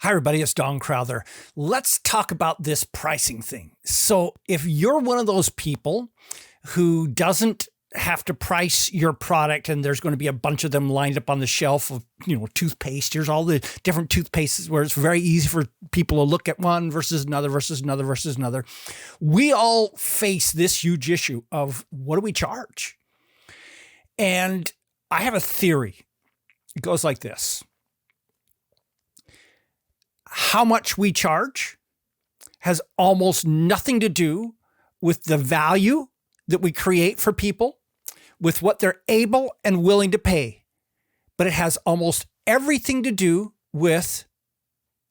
Hi, everybody. It's Don Crowther. Let's talk about this pricing thing. So if you're one of those people who doesn't have to price your product and there's going to be a bunch of them lined up on the shelf of, toothpaste, here's all the different toothpastes where it's very easy for people to look at one versus another versus another versus another. We all face this huge issue of what do we charge? And I have a theory. It goes like this. How much we charge has almost nothing to do with the value that we create for people, with what they're able and willing to pay. But it has almost everything to do with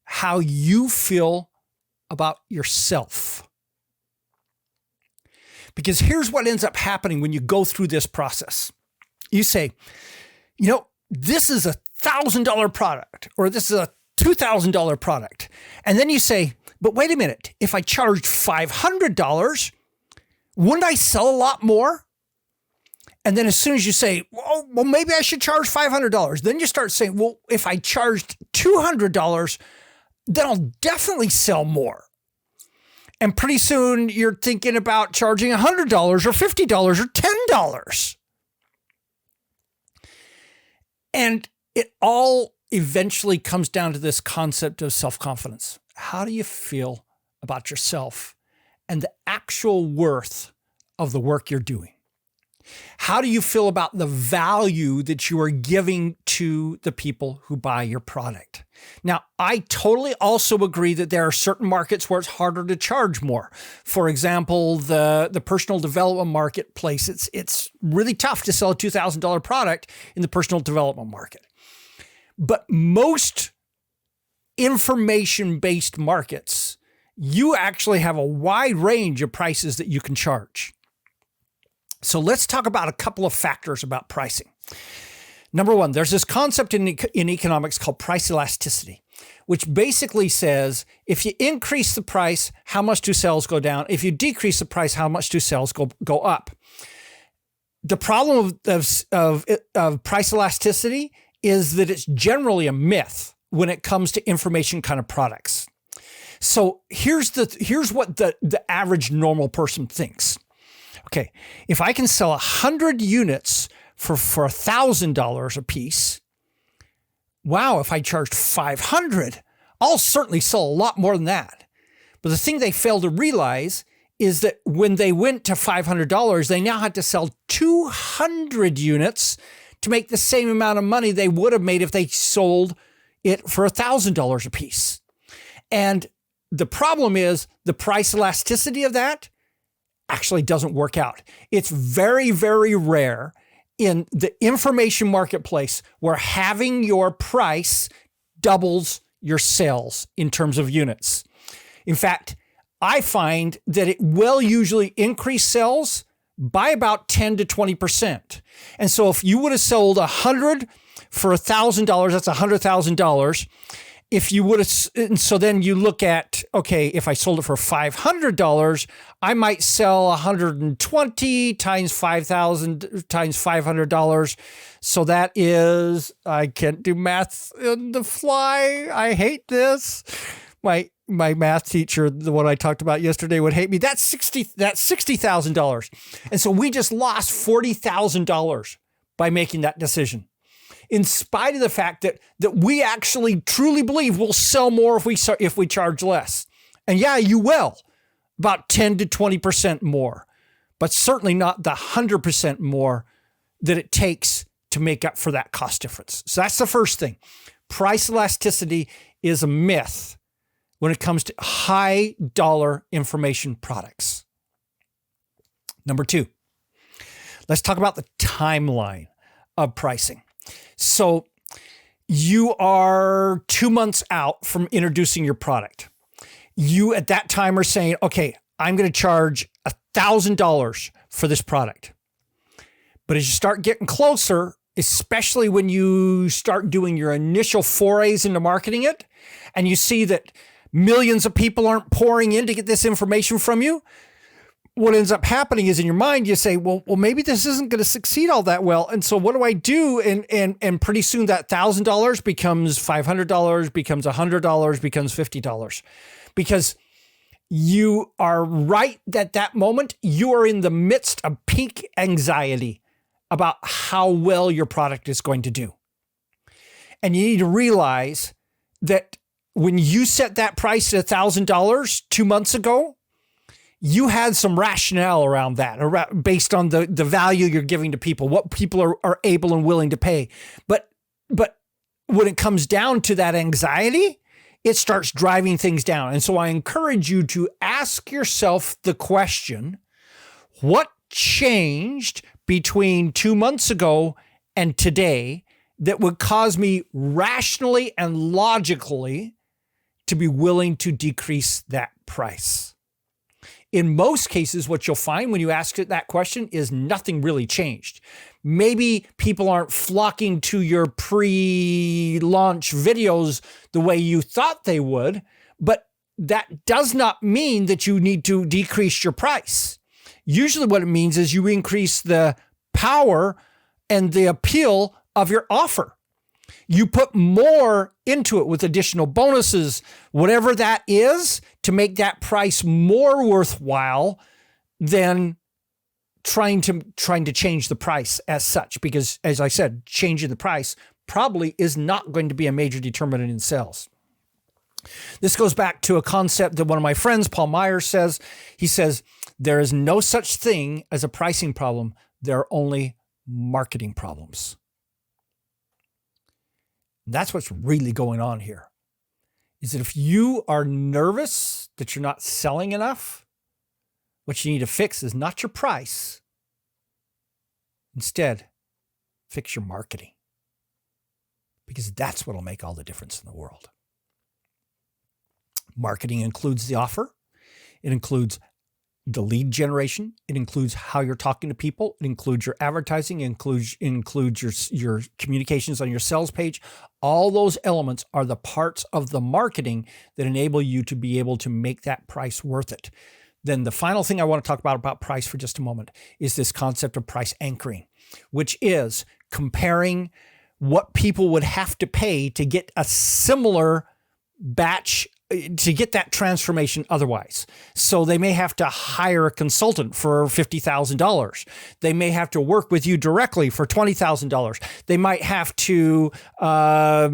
how you feel about yourself. Because here's what ends up happening when you go through this process. You say, this is $1,000 product, or this is a $2,000 product. And then you say, but wait a minute, if I charged $500, wouldn't I sell a lot more? And then as soon as you say, well, maybe I should charge $500, then you start saying, well, if I charged $200, then I'll definitely sell more. And pretty soon you're thinking about charging $100 or $50 or $10. And it all eventually comes down to this concept of self-confidence. How do you feel about yourself and the actual worth of the work you're doing? How do you feel about the value that you are giving to the people who buy your product? Now, I totally also agree that there are certain markets where it's harder to charge more. For example, the personal development marketplace, it's really tough to sell a $2,000 product in the personal development market. But most information-based markets, you actually have a wide range of prices that you can charge. So let's talk about a couple of factors about pricing. Number one, there's this concept in economics called price elasticity, which basically says if you increase the price, how much do sales go down? If you decrease the price, how much do sales go up? The problem of price elasticity is that it's generally a myth when it comes to information kind of products. So here's what the average normal person thinks. Okay, if I can sell 100 units for $1,000 a piece, wow, if I charged 500, I'll certainly sell a lot more than that. But the thing they fail to realize is that when they went to $500, they now had to sell 200 units to make the same amount of money they would have made if they sold it for $1,000 a piece. And the problem is the price elasticity of that actually doesn't work out. It's very, very rare in the information marketplace where having your price doubles your sales in terms of units. In fact, I find that it will usually increase sales by about 10 to 20%. And so if you would have sold 100 for $1,000, that's $100,000. If you would have, and so then you look at, okay, if I sold it for $500, I might sell 120 times 5,000 times $500. So that is, I can't do math on the fly. I hate this. My math teacher, the one I talked about yesterday, would hate me. That's $60,000. And so we just lost $40,000 by making that decision, in spite of the fact that we actually truly believe we'll sell more if we charge less. And yeah, you will, about 10 to 20% more, but certainly not the 100% more that it takes to make up for that cost difference. So that's the first thing. Price elasticity is a myth when it comes to high dollar information products. Number two, let's talk about the timeline of pricing. So you are 2 months out from introducing your product. You at that time are saying, okay, I'm going to charge $1,000 for this product. But as you start getting closer, especially when you start doing your initial forays into marketing it, and you see that millions of people aren't pouring in to get this information from you, what ends up happening is in your mind, you say, well, maybe this isn't going to succeed all that well. And so what do I do? And pretty soon that $1,000 becomes $500, becomes $100, becomes $50, because you are right at that moment. You are in the midst of peak anxiety about how well your product is going to do. And you need to realize that when you set that price at $1,000 2 months ago, you had some rationale around that, based on the value you're giving to people, what people are able and willing to pay. But when it comes down to that anxiety, it starts driving things down. And so I encourage you to ask yourself the question, what changed between 2 months ago and today that would cause me rationally and logically to be willing to decrease that price? In most cases, what you'll find when you ask it that question is nothing really changed. Maybe people aren't flocking to your pre-launch videos the way you thought they would, but that does not mean that you need to decrease your price. Usually what it means is you increase the power and the appeal of your offer. You put more into it with additional bonuses, whatever that is, to make that price more worthwhile than trying to change the price as such. Because as I said, changing the price probably is not going to be a major determinant in sales. This goes back to a concept that one of my friends, Paul Myers, says. He says, there is no such thing as a pricing problem. There are only marketing problems. That's what's really going on here, is that if you are nervous that you're not selling enough, what you need to fix is not your price. Instead, fix your marketing, because that's what will make all the difference in the world. Marketing includes the offer. It includes the lead generation. It includes how you're talking to people. It includes your advertising. It includes your communications on your sales page. All those elements are the parts of the marketing that enable you to be able to make that price worth it. Then the final thing I want to talk about price for just a moment is this concept of price anchoring, which is comparing what people would have to pay to get a similar batch, to get that transformation otherwise. So they may have to hire a consultant for $50,000. They may have to work with you directly for $20,000. They might have to buy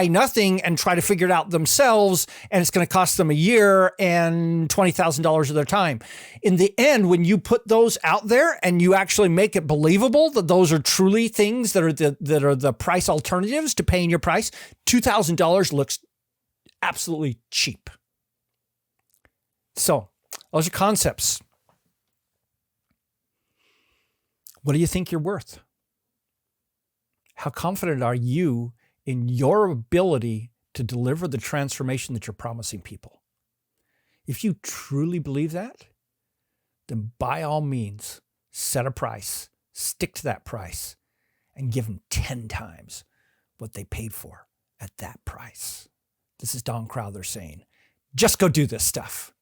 nothing and try to figure it out themselves, and it's going to cost them a year and $20,000 of their time. In the end, when you put those out there and you actually make it believable that those are truly things that are the price alternatives to paying your price, $2,000 looks absolutely cheap. So those are concepts. What do you think you're worth? How confident are you in your ability to deliver the transformation that you're promising people? If you truly believe that, then by all means, set a price, stick to that price, and give them 10 times what they paid for at that price. This is Don Crowther saying, just go do this stuff.